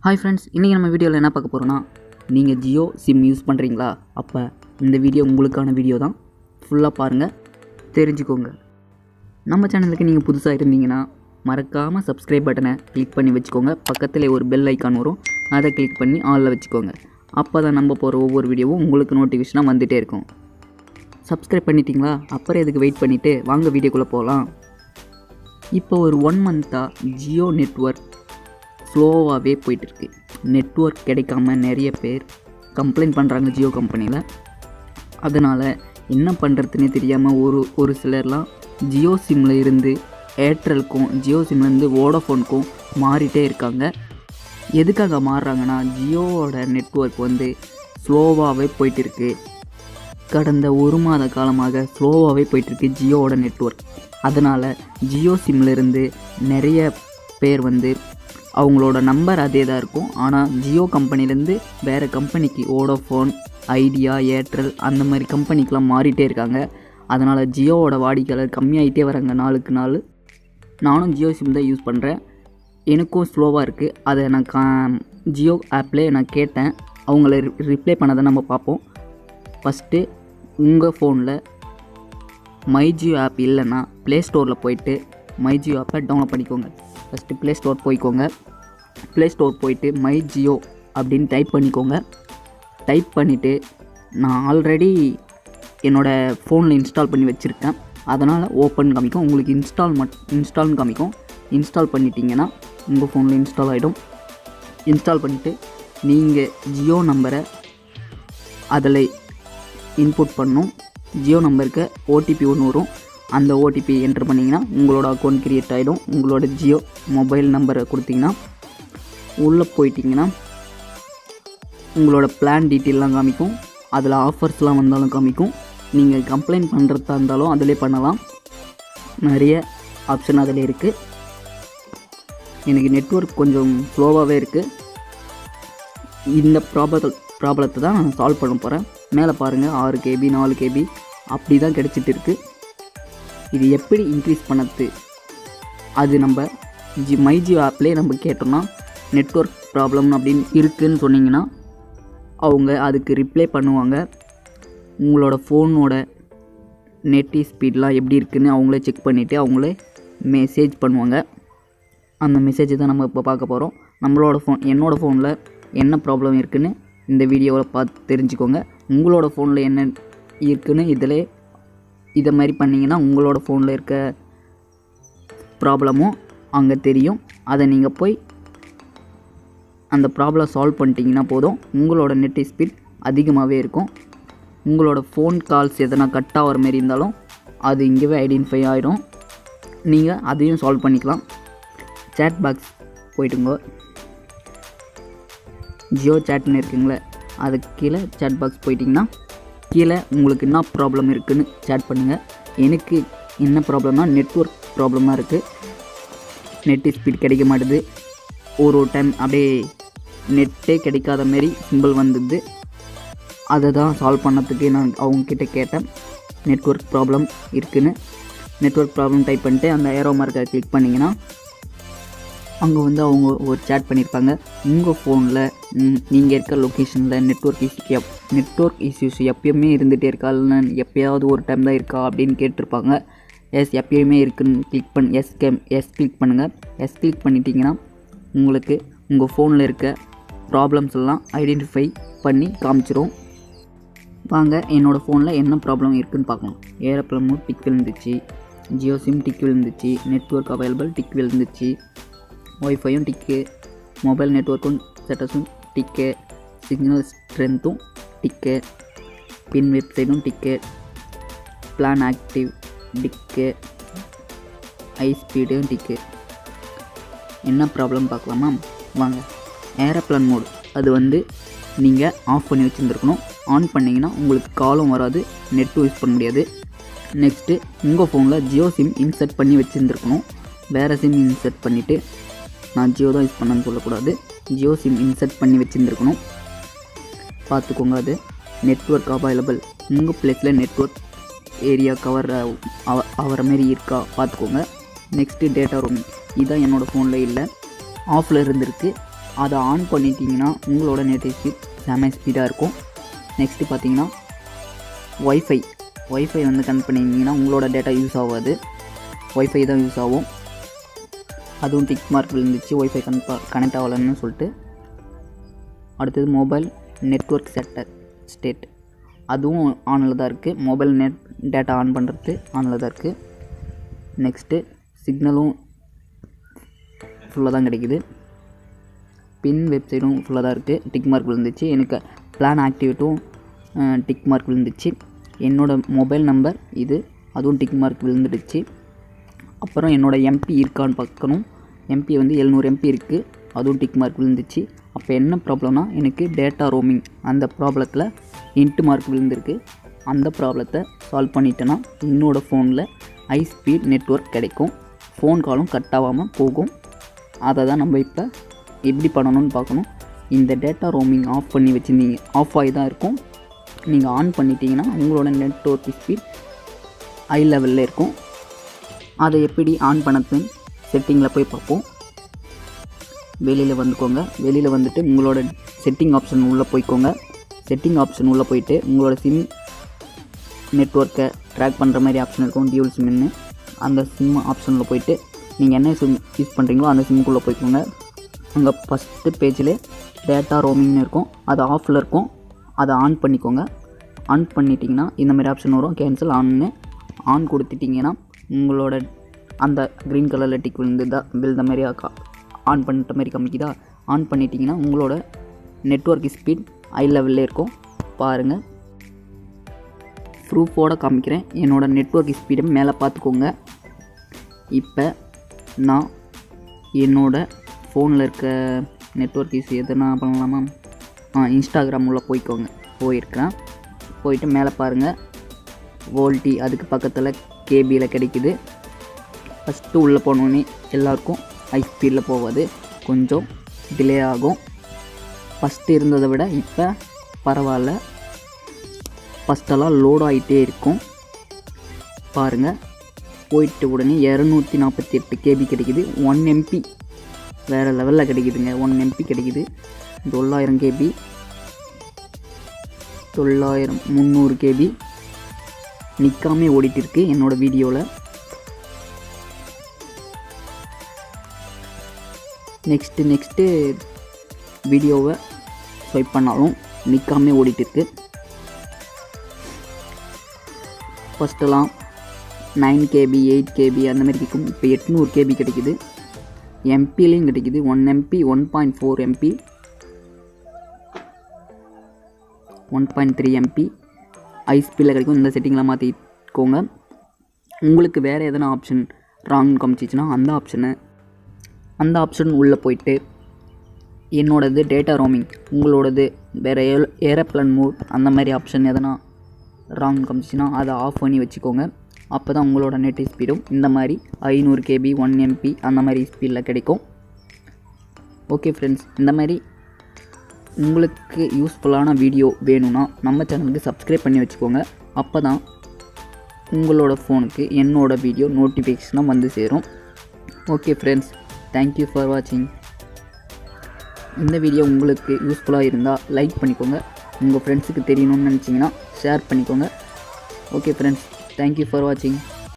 Hi friends, இன்றைக்கி நம்ம வீடியோவில் என்ன பார்க்க போகிறோன்னா, நீங்கள் ஜியோ சிம் யூஸ் பண்ணுறீங்களா? அப்போ இந்த வீடியோ உங்களுக்கான வீடியோ தான். ஃபுல்லாக பாருங்கள், தெரிஞ்சுக்கோங்க. நம்ம சேனலுக்கு நீங்கள் புதுசாக இருந்தீங்கன்னா மறக்காமல் சப்ஸ்கிரைப் பட்டனை கிளிக் பண்ணி வச்சுக்கோங்க. பக்கத்தில் ஒரு பெல் ஐக்கான் வரும், அதை கிளிக் பண்ணி ஆலில் வச்சுக்கோங்க. அப்போ தான் நம்ம போகிற ஒவ்வொரு வீடியோவும் உங்களுக்கு நோட்டிஃபிகேஷனாக வந்துகிட்டே இருக்கும். சப்ஸ்கிரைப் பண்ணிட்டீங்களா? அப்புறம் எதுக்கு வெயிட் பண்ணிவிட்டு வாங்க வீடியோக்குள்ளே போகலாம். இப்போ ஒரு 1 மந்த்தாக ஜியோ நெட்வொர்க் ஸ்லோவாகவே போயிட்டுருக்கு. நெட்வொர்க் கிடைக்காம நிறைய பேர் கம்ப்ளைண்ட் பண்ணுறாங்க ஜியோ கம்பெனியில். அதனால் என்ன பண்ணுறதுனே தெரியாமல் ஒரு சிலர்லாம் ஜியோ சிம்மில் இருந்து ஏர்டெல்க்கும் ஜியோ சிம்லேருந்து வோடஃபோனுக்கும் மாறிட்டே இருக்காங்க. எதுக்காக மாறுறாங்கன்னா, ஜியோவோட நெட்வொர்க் ஸ்லோவாகவே போயிட்டுருக்கு. கடந்த 1 மாத காலமாக ஸ்லோவாகவே போயிட்டுருக்கு ஜியோவோட நெட்வொர்க். அதனால் ஜியோ சிம்லேருந்து நிறைய பேர் அவங்களோட நம்பர் அதே தான் இருக்கும். ஆனால் ஜியோ கம்பெனிலேருந்து வேறு கம்பெனிக்கு வோடஃபோன், ஐடியா, ஏர்டெல் அந்த மாதிரி கம்பெனிக்கெலாம் மாறிட்டே இருக்காங்க. அதனால் ஜியோவோட வாடிக்கையாளர் கம்மியாகிட்டே வராங்க நாளுக்கு நாள். நானும் ஜியோ சிம் தான் யூஸ் பண்ணுறேன். எனக்கும் ஸ்லோவாக இருக்குது. அதை நான் ஜியோ ஆப்லேயே நான் கேட்டேன். அவங்கள ரிப்ளை பண்ணதை நம்ம பார்ப்போம். ஃபஸ்ட்டு உங்கள் ஃபோனில் மை ஜியோ ஆப் இல்லைன்னா ப்ளே ஸ்டோரில் போய்ட்டு மை ஜியோ ஆப்பை டவுன்லோட் பண்ணிக்கோங்க. ஃபஸ்ட்டு ப்ளே ஸ்டோர் போய்க்கோங்க. ப்ளே ஸ்டோர் போய்ட்டு மை ஜியோ அப்படின்னு டைப் பண்ணிக்கோங்க. டைப் பண்ணிவிட்டு, நான் ஆல்ரெடி என்னோடய ஃபோனில் இன்ஸ்டால் பண்ணி வச்சுருக்கேன், அதனால் ஓப்பன் காமிக்கும். உங்களுக்கு இன்ஸ்டால்னு காமிக்கும். இன்ஸ்டால் பண்ணிட்டீங்கன்னா உங்கள் ஃபோனில் இன்ஸ்டால் ஆகிடும். இன்ஸ்டால் பண்ணிவிட்டு நீங்கள் ஜியோ நம்பரை அதில் இன்புட் பண்ணணும். ஜியோ நம்பருக்கு ஓடிபி ஒன்று வரும். அந்த ஓடிபி என்ட்ரு பண்ணிங்கன்னா உங்களோட அக்கௌண்ட் க்ரியேட் ஆகிடும். உங்களோட ஜியோ மொபைல் நம்பரை கொடுத்தீங்கன்னா உள்ளே போயிட்டிங்கன்னா உங்களோட பிளான் டீட்டெயிலெலாம் காமிக்கும். அதில் ஆஃபர்ஸ்லாம் வந்தாலும் காமிக்கும். நீங்கள் கம்ப்ளைண்ட் பண்ணுறதா இருந்தாலும் அதிலே பண்ணலாம். நிறைய ஆப்ஷன் அதில் இருக்குது. எனக்கு நெட்வொர்க் கொஞ்சம் ஸ்லோவாகவே இருக்குது. இந்த ப்ராப்ளத்தை தான் நான் சால்வ் பண்ண போகிறேன். மேலே பாருங்கள், 6 KB 4 KB அப்படி தான் கிடச்சிட்டு இருக்குது. இது எப்படி இன்க்ரீஸ் பண்ணது, அது நம்ம மை ஜியோ ஆப்லேயே நம்ம கேட்டோம்னா, நெட்வொர்க் ப்ராப்ளம் அப்படின்னு இருக்குதுன்னு சொன்னிங்கன்னா அவங்க அதுக்கு ரிப்ளை பண்ணுவாங்க. உங்களோட ஃபோனோட நெட் ஸ்பீட்லாம் எப்படி இருக்குதுன்னு அவங்களே செக் பண்ணிவிட்டு அவங்களே மெசேஜ் பண்ணுவாங்க. அந்த மெசேஜை தான் நம்ம இப்போ பார்க்க போகிறோம். என்னோடய ஃபோனில் என்ன ப்ராப்ளம் இருக்குதுன்னு இந்த வீடியோவில் பார்த்து தெரிஞ்சுக்கோங்க. உங்களோட ஃபோனில் என்ன இருக்குதுன்னு இதை மாதிரி பண்ணிங்கன்னா உங்களோட ஃபோனில் இருக்க ப்ராப்ளமும் அங்கே தெரியும். அதை நீங்கள் போய் அந்த ப்ராப்ளம் சால்வ் பண்ணிட்டீங்கன்னா போதும். உங்களோட நெட் ஸ்பீட் அதிகமாகவே இருக்கும். உங்களோட ஃபோன் கால்ஸ் எதனா கட் ஆகிற மாரி இருந்தாலும் அது இங்கேவே ஐடென்டிஃபை ஆகிடும். நீங்கள் அதையும் சால்வ் பண்ணிக்கலாம். சேட் பாக்ஸ் போய்ட்டுங்க, ஜியோ சேட்னு இருக்குங்களே, அதுக்கு கீழே சேட் பாக்ஸ் போயிட்டிங்கன்னா கீழே உங்களுக்கு என்ன ப்ராப்ளம் இருக்குதுன்னு சேட் பண்ணுங்கள். எனக்கு என்ன ப்ராப்ளம்னா, நெட்வொர்க் ப்ராப்ளமாக இருக்குது. நெட் ஸ்பீட் கிடைக்க மாட்டுது. ஒரு டைம் அப்படியே நெட்டே கிடைக்காத மாரி சிம்பிள் வந்துடுது. அதை தான் சால்வ் பண்ணதுக்கு நான் அவங்கக்கிட்ட கேட்டேன், நெட்வொர்க் ப்ராப்ளம் இருக்குதுன்னு. நெட்வொர்க் ப்ராப்ளம் டைப் பண்ணிட்டு அந்த ஏரோ மார்க்கை கிளிக் பண்ணிங்கன்னா அங்கே அவங்க ஒரு சேட் பண்ணியிருப்பாங்க. உங்கள் ஃபோனில் நீங்கள் இருக்க லொக்கேஷனில் நெட்வொர்க் இஷ்யூஸ் எப்பயுமே இருந்துகிட்டே இருக்கா, இல்லைன்னா எப்போயாவது ஒரு டைம் தான் இருக்கா அப்படின்னு கேட்டிருப்பாங்க. எஸ், எப்பயுமே இருக்குதுன்னு கிளிக் பண்ணி எஸ் கிளிக் பண்ணுங்கள். எஸ் கிளிக் பண்ணிட்டீங்கன்னா உங்களுக்கு உங்கள் ஃபோனில் இருக்க ப்ராப்ளம்ஸ் எல்லாம் ஐடென்டிஃபை பண்ணி காமிச்சிரும். வாங்க என்னோடய ஃபோனில் என்ன ப்ராப்ளம் இருக்குதுன்னு பார்க்கலாம். ஏரோப்ளேனும் டிக் விழுந்துச்சு, ஜியோ சிம் டிக் விழுந்துச்சு, நெட்வொர்க் அவைலபிள் டிக் விழுந்துச்சு, ஒய்ஃபையும் டிக்கு, மொபைல் நெட்வொர்க்கும் ஸ்டேட்டஸும் டிக்கு, சிக்னல் ஸ்ட்ரென்த்தும் டிக்கு, பின் வெப்சைட்டும் டிக்கு, பிளான் ஆக்டிவ் டிக்கு, ஹை ஸ்பீடும் டிக்கு. என்ன ப்ராப்ளம் பார்க்கலாமா? வாங்க. ஏரோப்ளேன் மோட் அது நீங்கள் ஆஃப் பண்ணி வச்சுருந்துருக்கணும். ஆன் பண்ணிங்கன்னா உங்களுக்கு காலும் வராது, நெட்டும் யூஸ் பண்ண முடியாது. நெக்ஸ்ட்டு உங்கள் ஃபோனில் ஜியோ சிம் இன்சர்ட் பண்ணி வச்சுருந்துருக்கணும். வேறு சிம் இன்சர்ட் பண்ணிவிட்டு, நான் ஜியோ தான் யூஸ் பண்ணேன்னு சொல்லக்கூடாது, ஜியோ சிம் இன்சர்ட் பண்ணி வச்சுருந்துருக்கணும். பார்த்துக்கோங்க. அது நெட்வொர்க் அவைலபிள், உங்கள் பிளேஸில் நெட்வொர்க் ஏரியா கவர் ஆகிற மாரி இருக்கா பார்த்துக்கோங்க. நெக்ஸ்ட்டு டேட்டா ரோமிங், இதுதான் என்னோடய ஃபோனில் இல்லை, ஆஃபில் இருந்திருக்கு. அதை ஆன் பண்ணிட்டீங்கன்னா உங்களோட நெட் ஸ்பீட் செம ஸ்பீடாக இருக்கும். நெக்ஸ்ட்டு பார்த்தீங்கன்னா ஒய்ஃபை வந்து கனெக்ட் பண்ணிங்கன்னா உங்களோட டேட்டா யூஸ் ஆகாது, ஒய்ஃபை தான் யூஸ் ஆகும். அதுவும் டிக் மார்க் விழுந்துச்சு ஒய்ஃபை கனெக்ட் ஆகலைன்னு சொல்லிட்டு. அடுத்தது மொபைல் நெட்வொர்க் ஸ்டேட் அதுவும் ஆனில் தான் இருக்குது. மொபைல் டேட்டா ஆன் பண்ணுறது ஆனில் தான் இருக்குது. நெக்ஸ்ட்டு சிக்னலும் ஃபுல்லாக தான் கிடைக்குது. பின் வெப்சைட்டும் ஃபுல்லாக தான் இருக்குது. டிக் மார்க் விழுந்துச்சு. எனக்கு பிளான் ஆக்டிவேட்டும் டிக் மார்க் விழுந்துச்சு. என்னோடய மொபைல் நம்பர் இது, அதுவும் டிக் மார்க் விழுந்துடுச்சு. அப்புறம் என்னோடய எம்பி இருக்கான்னு பார்க்கணும். எம்பி வந்து 700 எம்பி இருக்குது, அதுவும் டிக் மார்க் விழுந்துச்சு. அப்போ என்ன ப்ராப்ளம்னா எனக்கு டேட்டா ரோமிங் அந்த ப்ராப்ளத்தில் இன்ட்டு மார்க் விழுந்திருக்கு. அந்த ப்ராப்ளத்தை சால்வ் பண்ணிட்டேன்னா என்னோடய ஃபோனில் ஹை ஸ்பீட் நெட்வொர்க் கிடைக்கும், ஃபோன் காலும் கட் ஆகாமல் போகும். அதை தான் நம்ம இப்போ எப்படி பண்ணணும்னு பார்க்கணும். இந்த டேட்டா ரோமிங் ஆஃப் பண்ணி வச்சுருந்தீங்க, ஆஃப் ஆகி தான் இருக்கும். நீங்கள் ஆன் பண்ணிட்டீங்கன்னா உங்களோட நெட்வொர்க் ஸ்பீட் ஹை லெவலில் இருக்கும். அதை எப்படி ஆன் பண்ணதுன்னு செட்டிங்கில் போய் பார்ப்போம். வெளியில் வந்துக்கோங்க. வெளியில் வந்துட்டு உங்களோட செட்டிங் ஆப்ஷன் உள்ளே போய்க்கோங்க. செட்டிங் ஆப்ஷன் உள்ளே போயிட்டு உங்களோட சிம் நெட்வொர்க்கை ட்ராக் பண்ணுற மாதிரி ஆப்ஷன் இருக்கும், டியூல் சிம்னு. அந்த சிம் ஆப்ஷனில் போயிட்டு நீங்கள் என்ன சிம் யூஸ் பண்ணுறீங்களோ அந்த சிம்முக்குள்ளே போய்க்கோங்க. அங்கே ஃபஸ்ட்டு பேஜில் டேட்டா ரோமிங்னு இருக்கும், அது ஆஃபில் இருக்கும். அதை ஆன் பண்ணிக்கோங்க. ஆன் பண்ணிட்டீங்கன்னா இந்த மாதிரி ஆப்ஷன் வரும், கேன்சல் ஆன் கொடுத்துட்டிங்கன்னா உங்களோட அந்த க்ரீன் கலரில் டிக் விழுந்த மாதிரி ஆன் பண்ணிட்ட மாதிரி காமிக்குதா. ஆன் பண்ணிட்டீங்கன்னா உங்களோட நெட்வொர்க் ஸ்பீட் ஹை லெவலில் இருக்கும். பாருங்கள், ப்ரூஃபோடு காமிக்கிறேன். என்னோடய நெட்வொர்க் ஸ்பீடை மேலே பார்த்துக்கோங்க. இப்போ நான் என்னோடய ஃபோனில் இருக்க நெட்வொர்க் இஷ்யூ எதுனா பண்ணலாமா? இன்ஸ்டாகிராம் உள்ளே போயிருக்கிறேன். போயிட்டு மேலே பாருங்கள், வோல்டி அதுக்கு பக்கத்தில் கேபியில் கிடைக்குது. ஃபஸ்ட்டு உள்ளே போனோன்னே எல்லாருக்கும் ஹை ஸ்பீடில் போகாது, கொஞ்சம் டிலே ஆகும். ஃபஸ்ட்டு இருந்ததை விட இப்போ பரவாயில்ல. ஃபஸ்ட்டெல்லாம் லோட் ஆகிட்டே இருக்கும். பாருங்கள், போயிட்டு உடனே 248 கேபி கிடைக்குது. 1 எம்பி வேறு லெவலில் கிடைக்குதுங்க. 1 எம்பி கிடைக்குது. 900 கேபி, 300 கேபி நிற்காமல் ஓடிட்டு இருக்கு என்னோடய வீடியோவில். நெக்ஸ்ட்டு வீடியோவை ஸ்வைப் பண்ணாலும் நிற்காமல் ஓடிட்டுருக்கு. ஃபஸ்ட்டெல்லாம் 9 கேபி 8 கேபி அந்த மாதிரி கிடைக்கும். இப்போ 800 கேபி கிடைக்குது. எம்பிலையும் கிடைக்குது. 1 எம்பி 1.4 எம்பி 1.3 எம்பி ஹை ஸ்பீடில் கிடைக்கும். இந்த செட்டிங்லாம் மாற்றிக்கோங்க. உங்களுக்கு வேறு எதனா ஆப்ஷன் ராங் காமிச்சிச்சுன்னா அந்த ஆப்ஷன் உள்ளே போயிட்டு என்னோடது டேட்டா ரோமிங், உங்களோடது வேறு ஏரோப்ளேன் மோட் அந்த மாதிரி ஆப்ஷன் எதனா ராங் காமிச்சிச்சுன்னா அதை ஆஃப் பண்ணி வச்சுக்கோங்க. அப்போ தான் உங்களோட நெட் ஸ்பீடும் இந்த மாதிரி 500 கேபி 1 எம்பி அந்த மாதிரி ஸ்பீடில் கிடைக்கும். ஓகே ஃப்ரெண்ட்ஸ், இந்த மாதிரி உங்களுக்கு யூஸ்ஃபுல்லான வீடியோ வேணும்னா நம்ம சேனலுக்கு சப்ஸ்கிரைப் பண்ணி வச்சுக்கோங்க. அப்போ தான் உங்களோட ஃபோனுக்கு என்னோடய வீடியோ நோட்டிஃபிகேஷனாக வந்து சேரும். ஓகே ஃப்ரெண்ட்ஸ், தேங்க்யூ ஃபார் வாட்சிங். இந்த வீடியோ உங்களுக்கு யூஸ்ஃபுல்லாக இருந்தால் லைக் பண்ணிக்கோங்க. உங்கள் ஃப்ரெண்ட்ஸுக்கு தெரியணும்னு நினச்சிங்கன்னா ஷேர் பண்ணிக்கோங்க. ஓகே ஃப்ரெண்ட்ஸ், தேங்க்யூ ஃபார் வாட்சிங்.